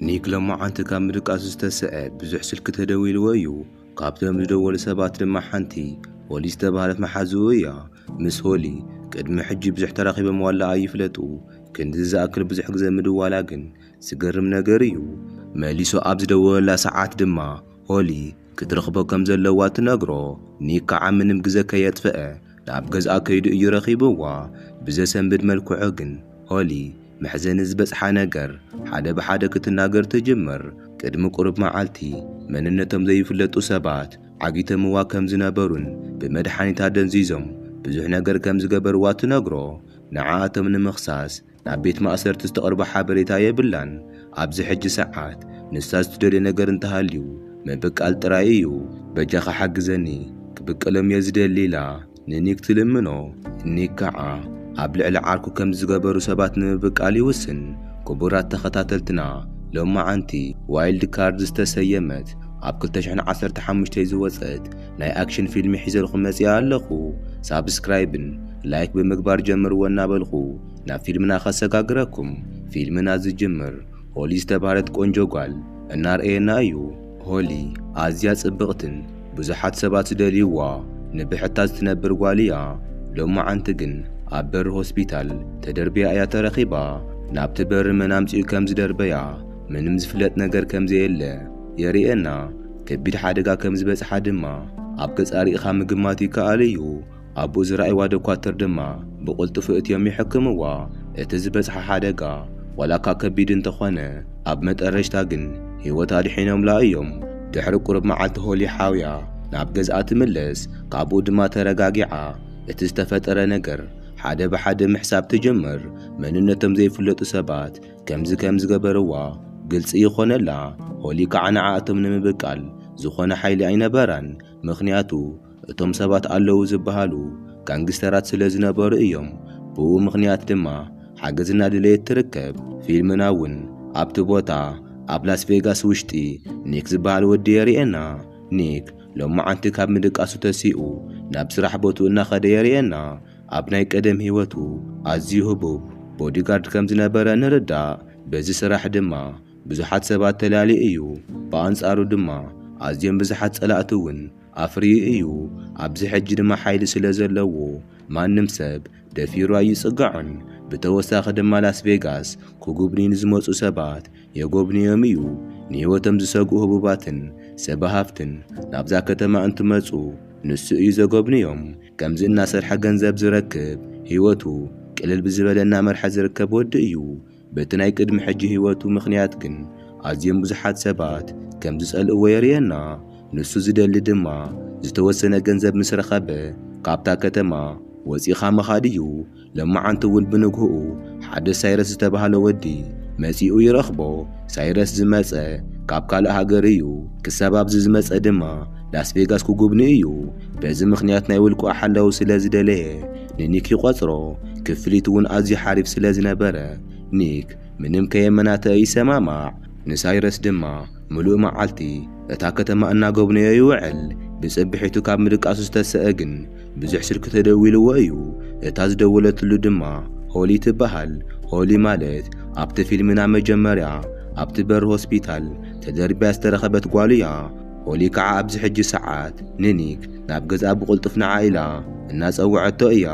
ኒክ ለማዓንቲ ካብ ምድቃሱ ዝተስአ ብዙሕ ስልክ ተደዊልዎ እዩ። ካብቶም ዝደወሉ ሰባት ድማ ሓንቲ ሆሊ ዝተባህለት መሓዝኡ እያ። ምስ ሆሊ ቅድሚ ሕጂ ብዙሕ ተራኺቦም ዋላ ኣይፍለጡ። ክንዲ ዝኣክል ብዙሕ ግዜ ምድዋላ ግን ዝገርም ነገር እዩ። መሊሱ ኣብ ዝደወለላ ሰዓት ድማ ሆሊ ክትረኽቦ ከም ዘለዋ ትነግሮ። ኒክ ከዓ ምንም ግዜ ከየጥፍአ ናብ ገዝኣ ከይዱ እዩ ረኺብዋ። ብዘሰንብድ መልክዑ ግን ሆሊ መሕዘኒ ዝበፅሓ ነገር ሓደ ብሓደ ክትናገር ትጅምር። ቅድሚ ቁርብ መዓልቲ መንነቶም ዘይፍለጡ ሰባት ዓጊተምዋ ከም ዝነበሩን ብመድሓኒታ ደንዚዞም ብዙሕ ነገር ከም ዝገበርዋ ትነግሮ። ንዓኣቶም ንምኽሳስ ናብ ቤት ማእሰርቲ ዝተቐርበ ሓበሬታ የብላን። ኣብዚ ሕጂ ሰዓት ንሳ ዝትደልዮ ነገር እንተሃልዩ ምብቃል ጥራይ እዩ። በጃኻ ሓግዘኒ ክብቀሎም እየ ዝደሊ ኢላ ንኒክ ትልምኖ። ኒክ ከዓ ኣብ ልዕሊ ዓርኩ ከም ዝገበሩ ሰባት ንምብቃል ይውስን። ክቡራት ተኸታተልትና ሎማዓንቲ ዋይልድ ካርድ ዝተሰየመት ኣብ 2015 ዝወፀት ናይ ኣክሽን ፊልሚ ሒዘልኩም መፅያ ኣለኹ። ሳብስክራይብን ላይክ ብምግባር ጀምርዎ እናበልኹ ናብ ፊልምና ከሰጋግረኩም። ፊልምና ዝጅምር ሆሊ ዝተባህለት ቆንጆ ጓል እናርአየና እዩ። ሆሊ ኣዝያ ጽብቕትን ብዙሓት ሰባት ዝደልይዋ ንብሕታት ዝትነብር ጓል እያ። ሎማዓንቲ ግን ኣብ በሪ ሆስፒታል ተደርብያ እያ ተረኺባ። ናብቲ በሪ መናምፂኡ ከም ዝደርበያ ምንም ዝፍለጥ ነገር ከም ዘየለ የርእየና። ከቢድ ሓደጋ ከም ዝበፅሓ ድማ ኣብ ገጻ ሪኢኻ ምግማት ይከኣል እዩ። ኣብኡ ዝረኣይዋ ዶኳተር ድማ ብቕልጡፍ እትዮም ይሕክምዋ። እቲ ዝበፅሓ ሓደጋ ዋላካ ከቢድ እንተኾነ ኣብ መጠረሽታ ግን ህይወታ ድሒኖምላ እዮም። ድሕሪ ቁርብ መዓልቲ ሆሊ ሓውያ ናብ ገዝኣ ትምለስ። ካብኡ ድማ ተረጋጊዓ እቲ ዝተፈጠረ ነገር ሓደ ብሓደ ምሕሳብ ትጅምር። መንነቶም ዘይፍለጡ ሰባት ከምዚ ዝገበርዋ ግልፂ ይኾነላ። ሆሊ ከዓ ንዓኣቶም ንምብቃል ዝኾነ ሓይሊ ኣይነበራን። ምኽንያቱ እቶም ሰባት ኣለዉ ዝበሃሉ ጋንግስተራት ስለ ዝነበሩ እዮም። ብኡ ምኽንያት ድማ ሓገዝ እናድለየት ትርከብ። ፊልምና እውን ኣብቲ ቦታ ኣብ ላስ ቬጋስ ውሽጢ ኒክ ዝበሃል ወዲ የርእየና። ኒክ ሎማዓንቲ ካብ ምድቃሱ ተሲኡ ናብ ስራሕ ቦትኡ እናኸደ የርእየና። ኣብ ናይ ቀደም ህይወቱ ኣዝዩ ህቡብ ቦዲጋርድ ከም ዝነበረ ንርዳእ። በዚ ስራሕ ድማ ብዙሓት ሰባት ተላሊ እዩ። ብኣንጻሩ ድማ ኣዝዮም ብዙሓት ጸላእቲ እውን ኣፍርዩ እዩ። ኣብዚ ሕጂ ድማ ሓይሊ ስለ ዘለዎ ማንም ሰብ ደፊሩ ኣይጽጋዑን። ብተወሳኺ ድማ ላስ ቬጋስ ክጉብንዩ ንዝመፁ ሰባት የጎብንዮም እዩ። ንህይወቶም ዝሰግኡ ህቡባትን ሰባሃፍትን ናብዛ ከተማ እንትመፁ ንሱ እዩ ዘጎብንዮም። ከምዚ እናሰርሐ ገንዘብ ዝረክብ ህይወቱ ቅልል ብዝበለና መርሐ ዝርከብ ወዲ እዩ። በቲ ናይ ቅድሚ ሕጂ ህይወቱ ምኽንያት ግን ኣዝዮም ብዙሓት ሰባት ከም ዝጸልእዎ የርእየና። ንሱ ዝደሊ ድማ ዝተወሰነ ገንዘብ ምስ ረኸበ ካብታ ከተማ ወፂኻ መኻድ እዩ። ሎማዓንቲ እውን ብንግህኡ ሓደ ሳይረስ ዝተባሃለ ወዲ መጺኡ ይረኽቦ። ሳይረስ ዝመፀ ካብ ካልእ ሃገር እዩ። ክሳብ ኣብዚ ዝመፀ ድማ ላስ ቬጋስ ክጉብኒ እዩ። በዚ ምኽንያት ናይ ውልቁ ሓላው ስለ ዝደለየ ንኒክ ይቖፅሮ። ክፍሊት እውን ኣዝዩ ሓሪፍ ስለ ዝነበረ ኒክ ምንም ከየመናተ ይሰማማዕ። ንሳይረስ ድማ ምሉእ መዓልቲ እታ ከተማ እናጎብነዮ ይውዕል። ብፅብሒቱ ካብ ምድቃሱ ዝተስአ ግን ብዙሕ ስልክ ተደዊልዎ እዩ። እታ ዝደወለትሉ ድማ ሆሊ ትበሃል። ሆሊ ማለት ኣብቲ ፊልምና መጀመርያ ኣብቲ በሪ ሆስፒታል ተደርብያ ዝተረኸበት ጓል እያ። ሆሊ ከዓ ኣብዚ ሕጂ ሰዓት ንኒክ ናብ ገዝኣ ብቕልጡፍ ንዓ ኢላ እናፀውዐቶ እያ።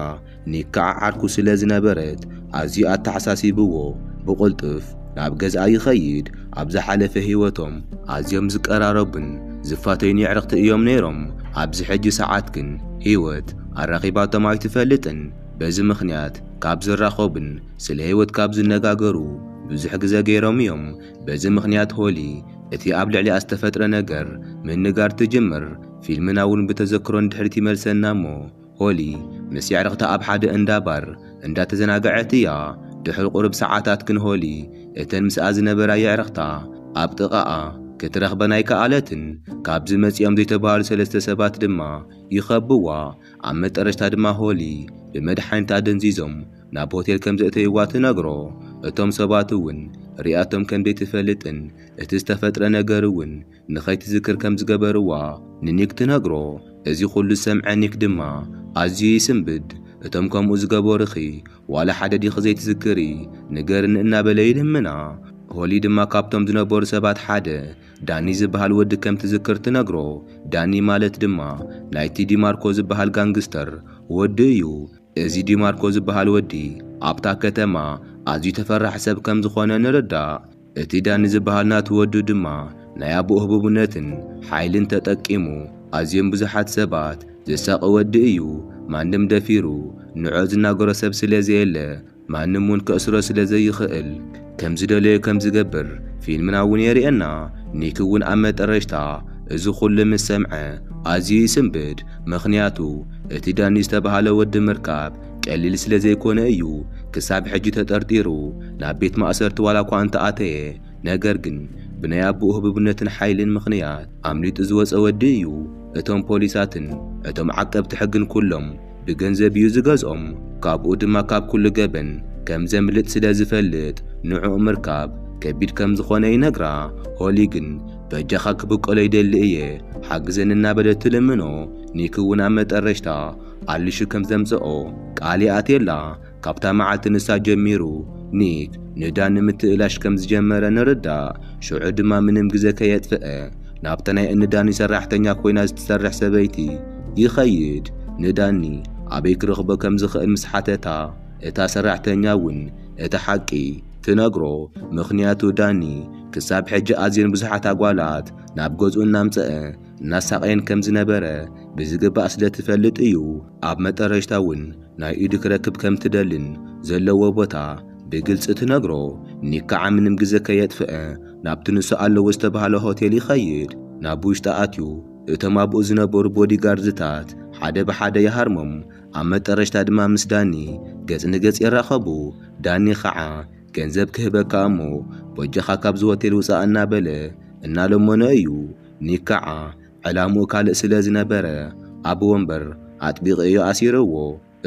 ኒክ ከዓ ዓርኩ ስለ ዝነበረት ኣዝዩ ኣተሓሳሲብዎ ብቕልጡፍ ናብ ገዝኣ ይኸይድ። ኣብ ዝሓለፈ ህይወቶም ኣዝዮም ዝቀራረቡን ዝፋተዩን ኣዕርኽቲ እዮም ነይሮም። ኣብዚ ሕጂ ሰዓት ግን ህይወት ኣራኺባቶም ኣይትፈልጥን። በዚ ምኽንያት ካብ ዝራኸቡን ስለ ህይወት ካብ ዝነጋገሩ ብዙሕ ግዜ ገይሮም እዮም። በዚ ምኽንያት ሆሊ እቲ ኣብ ልዕሊኣ ዝተፈጥረ ነገር ምንጋር ትጅምር። ፊልምና እውን ብተዘክሮን ድሕሪት ይመልሰና እሞ ሆሊ ምስ ኣዕርኽታ ኣብ ሓደ እንዳባር እንዳተዘናግዐት እያ። ድሕሪ ቁርብ ሰዓታት ግን ሆሊ እተን ምስኣ ዝነበራ ኣዕርኽታ ኣብ ጥቓኣ ክትረኽበን ኣይከኣለትን። ካብዚ መፂኦም ዘይተባሃሉ 3 ሰባት ድማ ይኸብዋ። ኣብ መጠረሽታ ድማ ሆሊ ብመድሓኒታ ደንዚዞም ናብ ሆቴል ከም ዘእተይዋ ትነግሮ። እቶም ሰባት እውን ሪኣቶም ከም ዘይትፈልጥን እቲ ዝተፈጥረ ነገር እውን ንኸይትዝክር ከም ዝገበርዋ ንኒክ ትነግሮ። እዚ ኩሉ ሰምዐ ኒክ ድማ ኣዝዩ ይስንብድ። እቶም ከምኡ ዝገበሩኺ ዋላ ሓደ ዲኺ ዘይትዝክሪ ንገርኒ እናበለ ይልምና። ሆሊ ድማ ካብቶም ዝነበሩ ሰባት ሓደ ዳኒ ዝበሃል ወዲ ከም ትዝክር ትነግሮ። ዳኒ ማለት ድማ ናይቲ ዲማርኮ ዝበሃል ጋንግስተር ወዲ እዩ። እዚ ዲማርኮ ዝበሃል ወዲ ኣብታ ከተማ ኣዝዩ ተፈራሒ ሰብ ከም ዝኾነ ንርዳእ። እቲ ዳኒ ዝበሃል ናቱ ወዲ ድማ ናይ ኣቦኡ ህቡብነትን ሓይልን ተጠቂሙ ኣዝዮም ብዙሓት ሰባት ዘሳቀ ወዲ እዩ። ማንም ደፊሩ ንዑ ዝናገሮ ሰብ ስለዘየለ ማንም እውን ከእስሮ ስለዘይኽእል ከም ዝደለዮ ከም ዝገብር ፊልምና እውን የርእየና። ኒክ እውን ኣብ መጠረሽታ እዚ ኩሉ ምስ ሰምዐ ኣዝዩ ይስንብድ። ምክንያቱ እቲ ዳኒ ዝተባሃለ ወዲ ምርካብ ቀሊል ስለዘይኮነ እዩ። ክሳብ ሕጂ ተጠርጢሩ ናብ ቤት ማእሰርቲ ዋላ እኳ እንተኣተየ፣ ነገር ግን ብናይ ኣቦኡ ህቡብነትን ሓይልን ምክንያት ኣምሊጡ ዝወፀ ወዲ እዩ። እቶም ፖሊሳትን እቶም ዓቀብቲ ሕግን ኩሎም ብገንዘብ እዩ ዝገዝኦም። ካብኡ ድማ ካብ ኩሉ ገበን ከም ዘምልጥ ስለ ዝፈልጥ ንዑ ምርካብ ከቢድ ከም ዝኾነ ይነግራ። ሆሊ ግን በጃኻ ክብቆሎ ይደሊ እየ ሓግዘን እናበለት ትልምኖ። ኒክ እውን ኣብ መጠረሽታ ኣልሹ ከም ዘምፅኦ ቃል ይኣትየላ። ካብታ መዓልቲ ንሳ ጀሚሩ ኒክ ንዳኒ ምትእላሽ ከም ዝጀመረ ንርዳእ። ሽዑ ድማ ምንም ግዜ ከየጥፍአ ናብታ ናይ እንዳኒ ሰራሕተኛ ኮይና ዝትሰርሕ ሰበይቲ ይኸይድ። ንዳኒ ኣበይ ክረኽቦ ከም ዝኽእል ምስ ሓተታ እታ ሰራሕተኛ እውን እቲ ሓቂ ትነግሮ። ምክንያቱ ዳኒ ክሳብ ሕጂ ኣዝየን ብዙሓት ኣጓላት ናብ ገዝኡ እናምፅአ እናሳቀየን ከም ዝነበረ ብዝግባእ ስለ ትፈልጥ እዩ። ኣብ መጠረሽታ እውን ናይ ኢዱ ክረክብ ከም ትደልን ዘለዎ ቦታ ብግልፂ ትነግሮ። ኒክ ከዓ ምንም ግዜ ከየጥፍአ ናብቲ ንሱ ኣለዎ ዝተባሃለ ሆቴል ይኸይድ። ናብ ውሽጢ ኣትዩ እቶም ኣብኡ ዝነበሩ ቦዲጋርድታት ሓደ ብሓደ ይሃርሞም። ኣብ መጠረሽታ ድማ ምስ ዳኒ ገጽ ንገጽ ይራኸቡ። ዳኒ ከዓ ገንዘብ ክህበካ እሞ ቦጃኻ ካብዚ ሆቴል ውፃእ እናበለ እናለመኖ እዩ። ኒክ ከዓ ዕላምኡ ካልእ ስለ ዝነበረ ኣብ ወንበር ኣጥቢቕ እዩ ኣሲርዎ።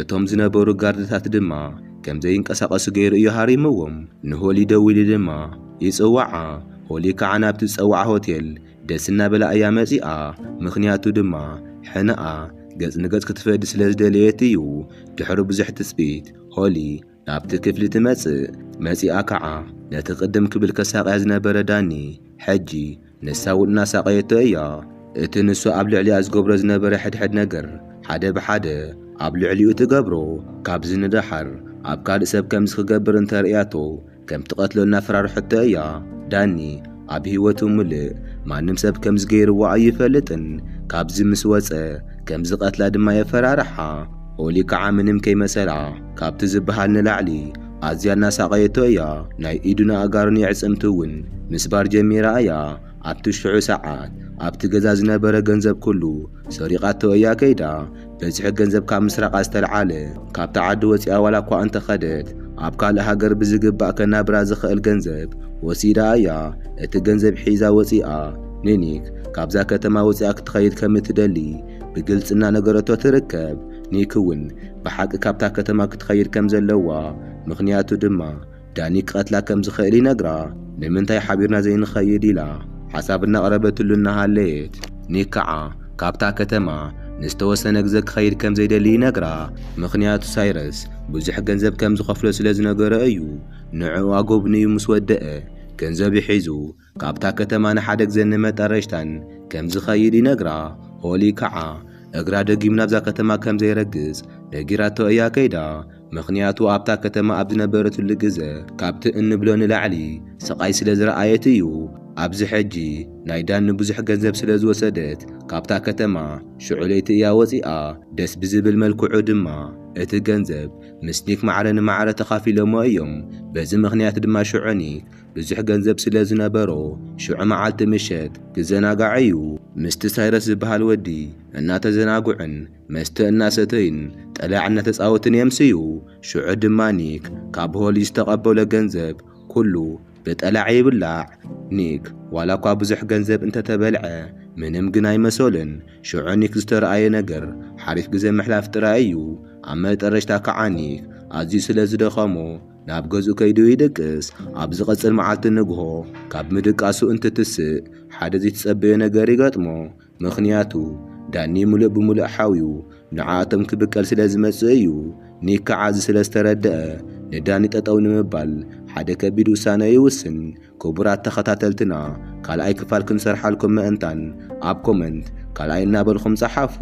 እቶም ዝነበሩ ጋርድታት ድማ ከም ዘይንቀሳቐሱ ገይሩ እዩ ሃሪምዎም። ንሆሊ ደው ኢሉ ድማ ይፅዋዓ። ሆሊ ከዓ ናብቲ ዝፀዋዓ ሆቴል ደስ እናበላ እያ መፂኣ። ምክንያቱ ድማ ሕነኣ ገጽ ንገጽ ክትፈዲ ስለ ዝደለየት እዩ። ድሕሪ ብዙሕ ትፅቢት ሆሊ ናብቲ ክፍሊ ትመጽእ። መፂኣ ከዓ ነቲ ቅድም ክብል ከሳቀያ ዝነበረ ዳኒ ሕጂ ንሳ እውን እናሳቀየቶ እያ። እቲ ንሱ ኣብ ልዕሊኣ ዝገብሮ ዝነበረ ሕድሕድ ነገር ሓደ ብሓደ ኣብ ልዕሊኡ ትገብሮ። ካብዚ ንዳሓር ኣብ ካልእ ሰብ ከምዚ ክገብር እንተርእያቶ ከም ትቐትሎ እናፈራርሐቶ እያ። ዳኒ ኣብ ህይወቱ ሙሉእ ማንም ሰብ ከምዚ ገይርዋ ኣይፈልጥን። ካብዚ ምስ ወፀ ከምዚ ቀትላ ድማ የፈራርሓ። ሆሊ ከዓ ምንም ከይመሰላ ካብቲ ዝበሃል ንላዕሊ ኣዝያ እናሳቀየቶ እያ። ናይ ኢዱን ኣእጋሩን የዕፅምቲ እውን ምስባር ጀሚራ እያ። ኣብቲ ሽዑ ሰዓት ኣብቲ ገዛ ዝነበረ ገንዘብ ኩሉ ሰሪቃቶ እያ ከይዳ። በዝሒ ገንዘብ ካብ ምስራቃ ዝተልዓለ ካብታ ዓዲ ወፂኣ ዋላ እኳ እንተኸደት ኣብ ካልእ ሃገር ብዝግባእ ከናብራ ዝኽእል ገንዘብ ወሲዳ እያ። እቲ ገንዘብ ሒዛ ወፂኣ ንኒክ ካብዛ ከተማ ወፂኣ ክትኸይድ ከም እትደሊ ብግልጽ እናነገረቶ ትርከብ። ኒክ እውን ብሓቂ ካብታ ከተማ ክትኸይድ ከም ዘለዋ ምክንያቱ ድማ ዳኒ ቀትላ ከም ዝኽእል ይነግራ። ንምንታይ ሓቢርና ዘይንኸይድ ኢላ ሓሳብ እናቕረበትሉ እናሃለየት ኒክ ከዓ ካብታ ከተማ ንዝተወሰነ ግዜ ክኸይድ ከም ዘይደሊ ይነግራ። ምክንያቱ ሳይረስ ብዙሕ ገንዘብ ከም ዝኸፍሎ ስለ ዝነገረ እዩ። ንዕኡ ኣጎብንዩ ምስ ወደአ ገንዘብ ሒዙ ካብታ ከተማ ንሓደ ግዜ ንመጠረሽታን ከም ዝኸይድ ይነግራ። ሆሊ ከዓ እግራ ደጊም ናብዛ ከተማ ከም ዘይረግጽ ነጊራቶ እያ ከይዳ። ምክንያቱ ኣብታ ከተማ ኣብ ዝነበረትሉ ግዜ ካብቲ እንብሎ ንላዕሊ ስቃይ ስለ ዝረኣየት እዩ። ኣብዚ ሕጂ ናይ ዳኒ ብዙሕ ገንዘብ ስለ ዝወሰደት ካብታ ከተማ ሽዑ ለይቲ እያ ወፂኣ። ደስ ብዝብል መልክዑ ድማ እቲ ገንዘብ ምስ ኒክ ማዕረ ንማዕረ ተኻፊሎሞ እዮም። በዚ ምክንያት ድማ ሽዑ ኒክ ብዙሕ ገንዘብ ስለ ዝነበሮ ሽዑ መዓልቲ ምሸት ክዘናጋዕ እዩ። ምስቲ ሳይረስ ዝበሃል ወዲ እናተዘናጉዕን መስተ እናሰተይን ጠላዕ እናተፃወትን የምስዩ። ሽዑ ድማ ኒክ ካብ ሆሊ ዝተቐበሎ ገንዘብ ኩሉ ብጠላዕ ይብላዕ። ኒክ ዋላ እኳ ብዙሕ ገንዘብ እንተተበልዐ ምንም ግን ኣይመሰልን። ሽዑ ኒክ ዝተረኣየ ነገር ሓሪፍ ግዜ ምሕላፍ ጥራይ እዩ። ኣብ መጠረሽታ ከዓ ኒክ ኣዝዩ ስለ ዝደኸሞ ናብ ገዝኡ ከይዱ ይድቅስ። ኣብ ዝቐፅል መዓልቲ ንግሆ ካብ ምድቃሱ እንትትስእ ሓደ ዘይተፀበየ ነገር ይገጥሞ። ምክንያቱ ዳኒ ሙሉእ ብሙሉእ ሓዊዩ ንዓኣቶም ክብቀል ስለ ዝመጽእ እዩ። ኒክ ከዓ እዚ ስለ ዝተረድአ ንዳኒ ጠጠው ንምባል ሓደ ከቢድ ውሳነ ይውስን። ክቡራት ተኸታተልትና ካልኣይ ክፋል ክንሰርሓልኩም ምእንታን ኣብ ኮመንት ካልኣይ እናበልኩም ጸሓፉ።